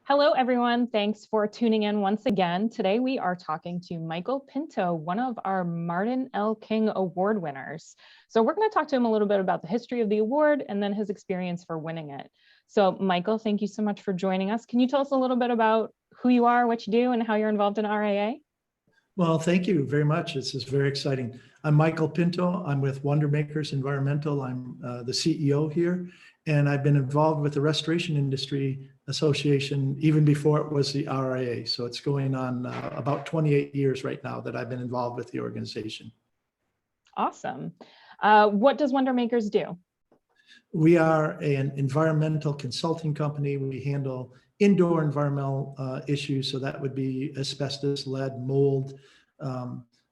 Hello, everyone. Thanks for tuning in once again. Today, we are talking to Michael Pinto, one of our Martin L. King Award winners. So we're going to talk to him a little bit about the history of the award and then his experience for winning it. So Michael, thank you so much for joining us. Can you tell us a little bit about who you are, what you do, and how you're involved in RIA? Well, thank you very much. This is very exciting. I'm Michael Pinto. I'm with Wonder Makers Environmental. I'm the CEO here, and I've been involved with the Restoration Industry Association even before it was the RIA. So it's going on about 28 years right now that I've been involved with the organization. Awesome. What does Wonder Makers do? We are an environmental consulting company. We handle indoor environmental issues. So that would be asbestos, lead, mold.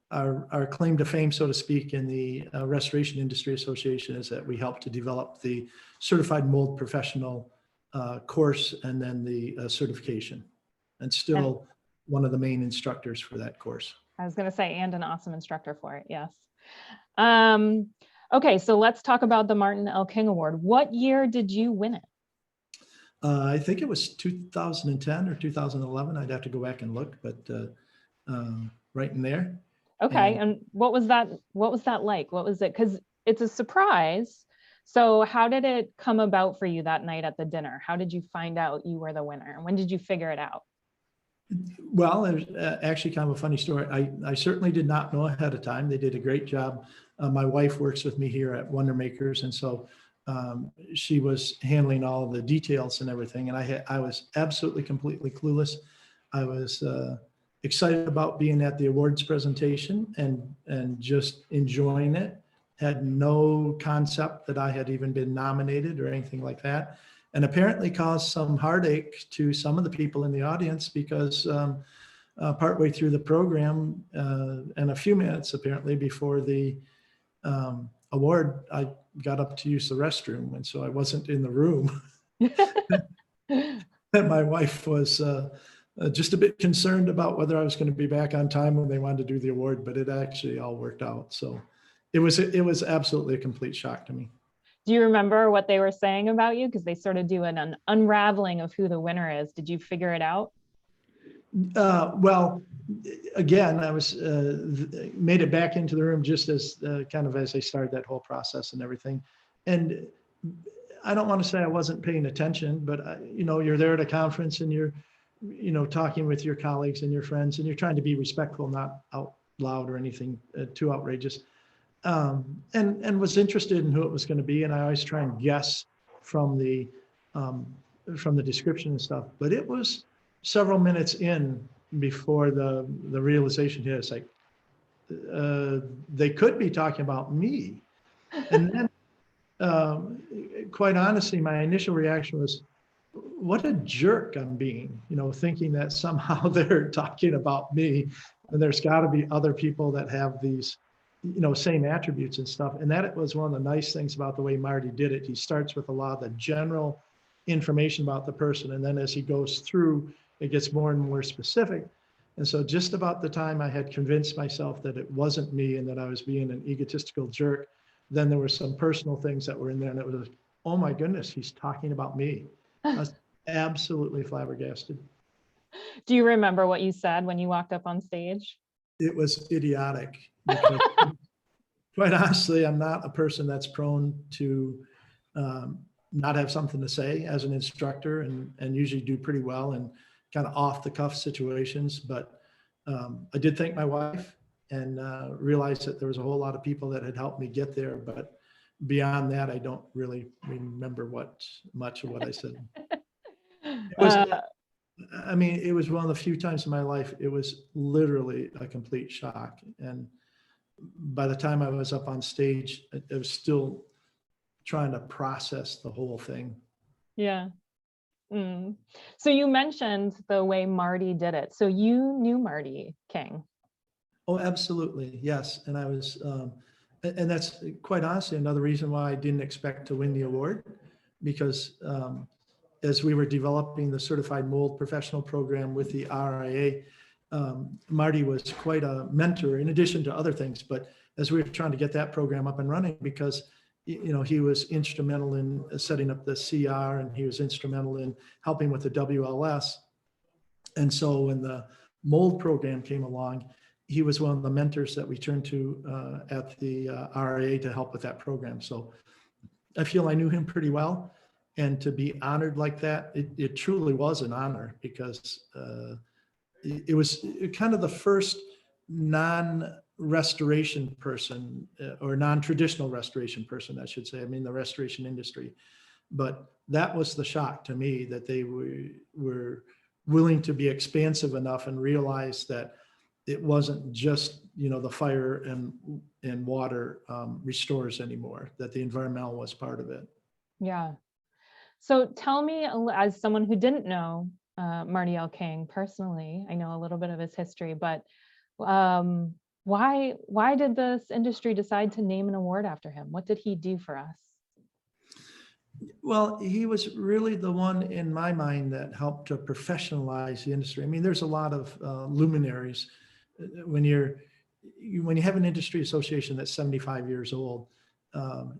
Our claim to fame, so to speak, in the Restoration Industry Association is that we help to develop the certified mold professional course and then the certification, and still one of the main instructors for that course. I was going to say, and an awesome instructor for it. Yes. Okay, so let's talk about the Martin L. King Award. What year did you win it? I think it was 2010 or 2011. I'd have to go back and look, but right in there. Okay, and what was that like? What was it? Because it's a surprise. So how did it come about for you that night at the dinner? How did you find out you were the winner? When did you figure it out? Well, it was actually kind of a funny story. I certainly did not know ahead of time. They did a great job. My wife works with me here at Wonder Makers, and so she was handling all the details and everything. And I was absolutely completely clueless. I was excited about being at the awards presentation and just enjoying it. Had no concept that I had even been nominated or anything like that. And apparently caused some heartache to some of the people in the audience because partway through the program and a few minutes apparently before the award, I got up to use the restroom. And so I wasn't in the room. And my wife was just a bit concerned about whether I was going to be back on time when they wanted to do the award, but it actually all worked out. So it was absolutely a complete shock to me. Do you remember what they were saying about you? Because they sort of do an unraveling of who the winner is. Did you figure it out? Well, again, I was made it back into the room just as kind of as they started that whole process and everything. And I don't want to say I wasn't paying attention, but you're there at a conference and you're, talking with your colleagues and your friends, and you're trying to be respectful, not out loud or anything too outrageous. And was interested in who it was going to be. And I always try and guess from the description and stuff, but it was several minutes in before the realization hit. It's like, they could be talking about me. And then, quite honestly, my initial reaction was, what a jerk I'm being, thinking that somehow they're talking about me, and there's got to be other people that have these same attributes and stuff. And that was one of the nice things about the way Marty did it. He starts with a lot of the general information about the person. And then as he goes through, it gets more and more specific. And so just about the time I had convinced myself that it wasn't me and that I was being an egotistical jerk, then there were some personal things that were in there. And it was, oh my goodness, he's talking about me. I was absolutely flabbergasted. Do you remember what you said when you walked up on stage? It was idiotic. Because, quite honestly, I'm not a person that's prone to not have something to say as an instructor, and usually do pretty well in kind of off the cuff situations. But I did thank my wife and realized that there was a whole lot of people that had helped me get there. But beyond that, I don't really remember much of what I said. It was one of the few times in my life, it was literally a complete shock. And by the time I was up on stage, I was still trying to process the whole thing. Yeah. So you mentioned the way Marty did it. So you knew Marty King. Oh, absolutely. Yes. And I was, and that's quite honestly another reason why I didn't expect to win the award, because as we were developing the certified mold professional program with the RIA, Marty was quite a mentor in addition to other things. But as we were trying to get that program up and running, because he was instrumental in setting up the CR, and he was instrumental in helping with the WLS. And so when the mold program came along, he was one of the mentors that we turned to at the RIA to help with that program. So I feel I knew him pretty well. And to be honored like that, it truly was an honor, because it was kind of the first non-restoration person, or non-traditional restoration person, I should say. I mean, the restoration industry. But that was the shock to me, that they were willing to be expansive enough and realize that it wasn't just, the fire and water restores anymore, that the environmental was part of it. Yeah. So tell me, as someone who didn't know Marty L. King personally, I know a little bit of his history, but why did this industry decide to name an award after him? What did he do for us? Well, he was really the one in my mind that helped to professionalize the industry. I mean, there's a lot of luminaries when you have an industry association that's 75 years old.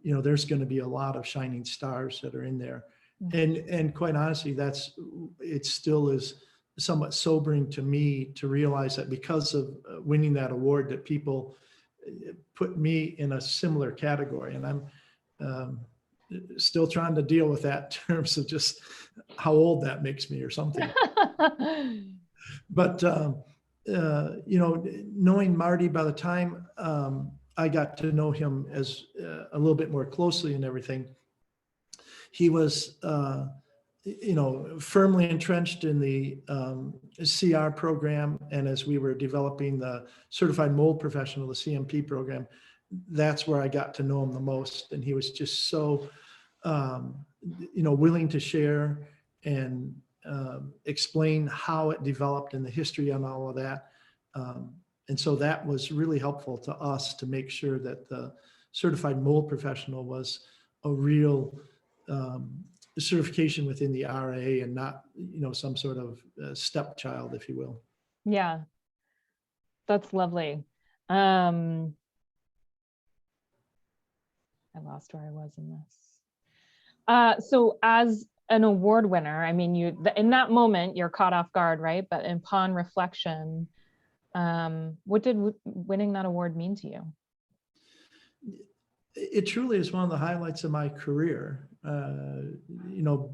There's going to be a lot of shining stars that are in there. And quite honestly, it still is somewhat sobering to me to realize that because of winning that award, that people put me in a similar category. And I'm still trying to deal with that in terms of just how old that makes me or something. But, knowing Marty, by the time I got to know him as a little bit more closely and everything, he was, firmly entrenched in the CR program. And as we were developing the Certified Mold Professional, the CMP program, that's where I got to know him the most. And he was just so, willing to share and explain how it developed and the history on all of that. And so that was really helpful to us to make sure that the Certified Mold Professional was a real certification within the RIA and not, some sort of stepchild, if you will. Yeah, that's lovely. I lost where I was in this. So as an award winner, I mean, in that moment, you're caught off guard, right? But upon reflection, what did winning that award mean to you? It truly is one of the highlights of my career,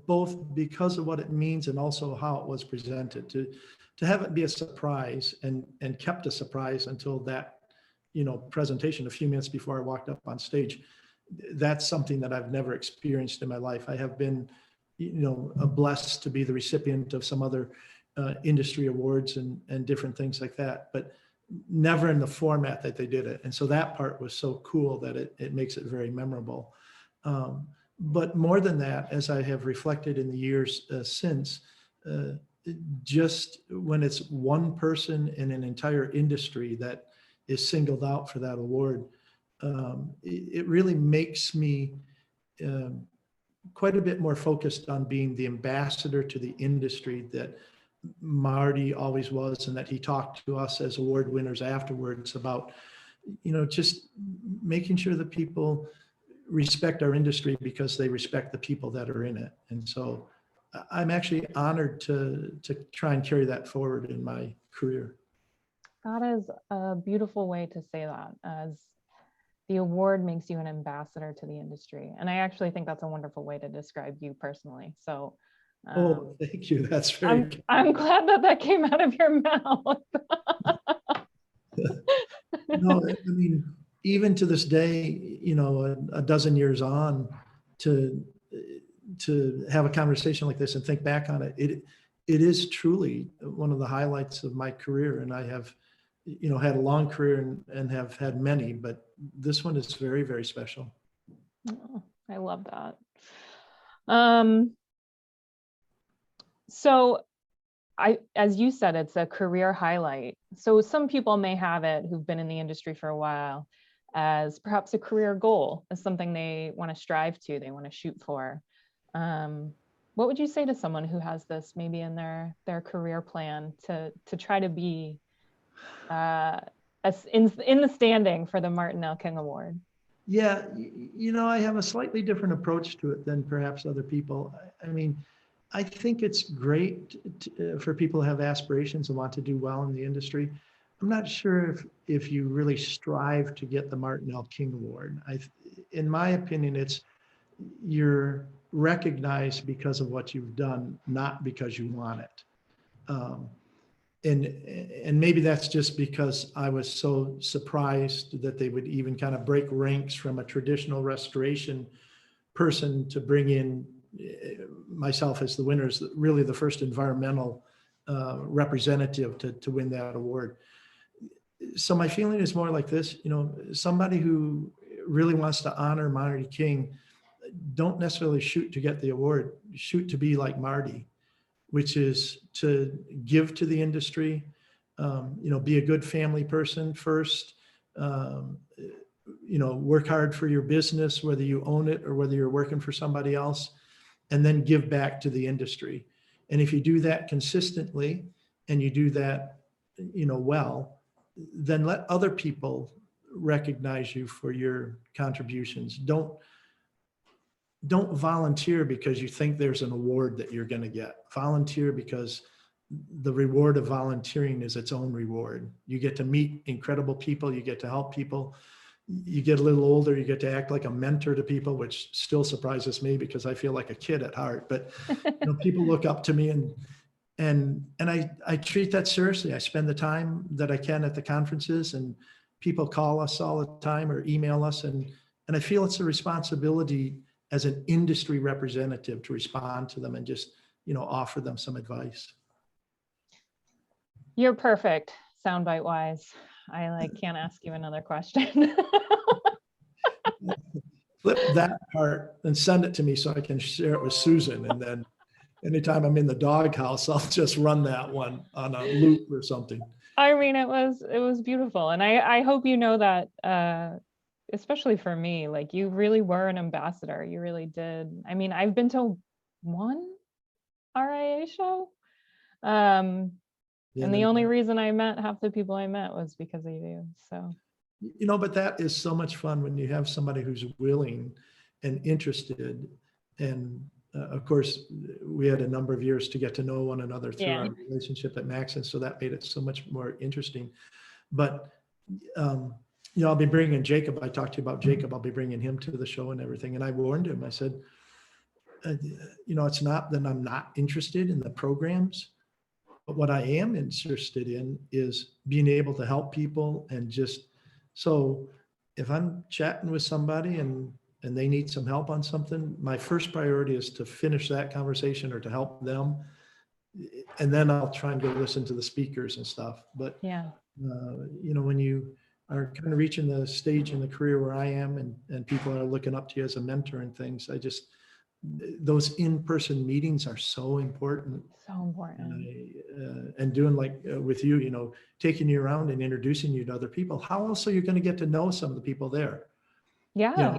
both because of what it means and also how it was presented. To have it be a surprise and kept a surprise until that, presentation a few minutes before I walked up on stage. That's something that I've never experienced in my life. I have been, blessed to be the recipient of some other industry awards and different things like that, but never in the format that they did it. And so that part was so cool that it makes it very memorable. But more than that, as I have reflected in the years since, just when it's one person in an entire industry that is singled out for that award, it really makes me quite a bit more focused on being the ambassador to the industry that Marty always was, and that he talked to us as award winners afterwards about, just making sure that people respect our industry because they respect the people that are in it. And so I'm actually honored to try and carry that forward in my career. That is a beautiful way to say that, as the award makes you an ambassador to the industry. And I actually think that's a wonderful way to describe you personally. So oh, thank you. That's very I'm glad that came out of your mouth. No, I mean, even to this day, a dozen years on, to have a conversation like this and think back on it, it is truly one of the highlights of my career. And I have, had a long career and have had many, but this one is very, very special. Oh, I love that. So as you said, it's a career highlight. So some people may have it who've been in the industry for a while as perhaps a career goal, as something they want to strive to, they want to shoot for. What would you say to someone who has this maybe in their career plan to try to be in the standing for the Martin L. King Award? Yeah, I have a slightly different approach to it than perhaps other people. I mean, I think it's great for people to have aspirations and want to do well in the industry. I'm not sure if you really strive to get the Martin L. King Award. In my opinion, it's you're recognized because of what you've done, not because you want it. Um, and maybe that's just because I was so surprised that they would even kind of break ranks from a traditional restoration person to bring in myself as the winner, is really the first environmental representative to win that award. So my feeling is more like this, somebody who really wants to honor Marty King, don't necessarily shoot to get the award, shoot to be like Marty, which is to give to the industry, be a good family person first, work hard for your business, whether you own it or whether you're working for somebody else, and then give back to the industry. And if you do that consistently and you do that, well, then let other people recognize you for your contributions. Don't volunteer because you think there's an award that you're going to get. Volunteer because the reward of volunteering is its own reward. You get to meet incredible people. You get to help people. You get a little older, you get to act like a mentor to people, which still surprises me because I feel like a kid at heart. But people look up to me, and I treat that seriously. I spend the time that I can at the conferences, and people call us all the time or email us, and I feel it's a responsibility as an industry representative to respond to them and just offer them some advice. You're perfect, soundbite wise. I can't ask you another question. Flip that part and send it to me so I can share it with Susan. And then anytime I'm in the doghouse, I'll just run that one on a loop or something. I mean, it was beautiful. And I hope you know that, especially for me, like you really were an ambassador. You really did. I mean, I've been to one RIA show. And the only reason I met half the people I met was because of you. So, but that is so much fun when you have somebody who's willing and interested. And of course, we had a number of years to get to know one another through our relationship at Maxon. So that made it so much more interesting. But, I'll be bringing Jacob. I talked to you about Jacob. I'll be bringing him to the show and everything. And I warned him, I said, it's not that I'm not interested in the programs. But what I am interested in is being able to help people, and just so if I'm chatting with somebody and they need some help on something, my first priority is to finish that conversation or to help them. And then I'll try and go listen to the speakers and stuff. But, when you are kind of reaching the stage in the career where I am, and people are looking up to you as a mentor and things, those in-person meetings are so important. So important. And doing like with you, taking you around and introducing you to other people. How else are you going to get to know some of the people there? Yeah.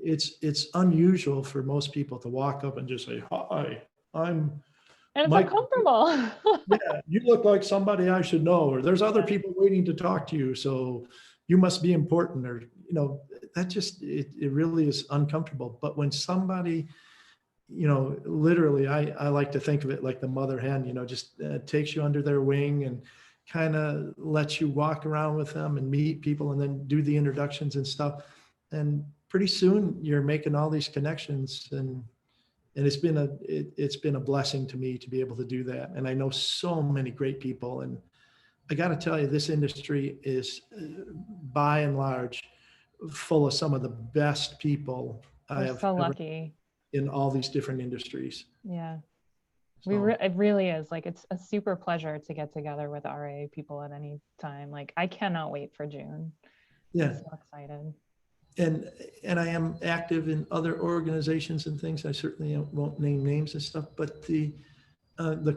It's unusual for most people to walk up and just say, "Hi, I'm." And it's uncomfortable. Yeah, you look like somebody I should know, or there's other people waiting to talk to you, so you must be important, or that just it really is uncomfortable. But when somebody, literally, I like to think of it like the mother hen, just takes you under their wing and kind of lets you walk around with them and meet people and then do the introductions and stuff. And pretty soon you're making all these connections, and it's been a blessing to me to be able to do that. And I know so many great people, and I got to tell you, this industry is by and large full of some of the best people I have so lucky in all these different industries. Yeah. It really is. Like, it's a super pleasure to get together with RIA people at any time. Like, I cannot wait for June. Yeah. I'm so excited. And I am active in other organizations and things. I certainly won't name names and stuff, but the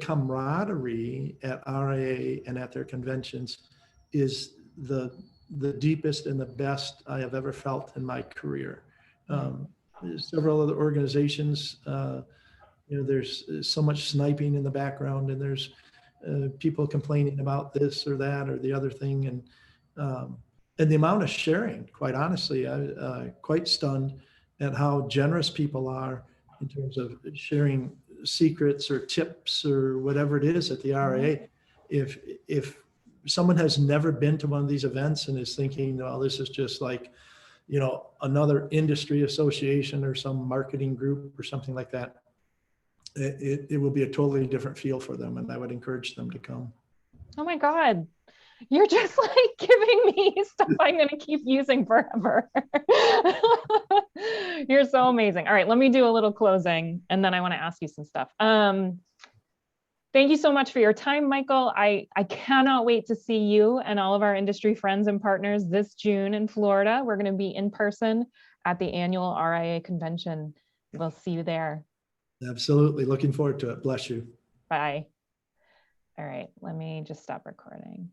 camaraderie at RIA and at their conventions is the deepest and the best I have ever felt in my career. Several other organizations, there's so much sniping in the background, and there's people complaining about this or that or the other thing, and the amount of sharing. Quite honestly, I'm quite stunned at how generous people are in terms of sharing secrets or tips or whatever it is at the RIA. If someone has never been to one of these events and is thinking, oh, this is just like, another industry association or some marketing group or something like that, it will be a totally different feel for them. And I would encourage them to come. Oh my God. You're just like giving me stuff I'm going to keep using forever. You're so amazing. All right, let me do a little closing and then I want to ask you some stuff. Thank you so much for your time, Michael. I cannot wait to see you and all of our industry friends and partners this June in Florida. We're going to be in person at the annual RIA convention. We'll see you there. Absolutely. Looking forward to it. Bless you. Bye. All right, let me just stop recording.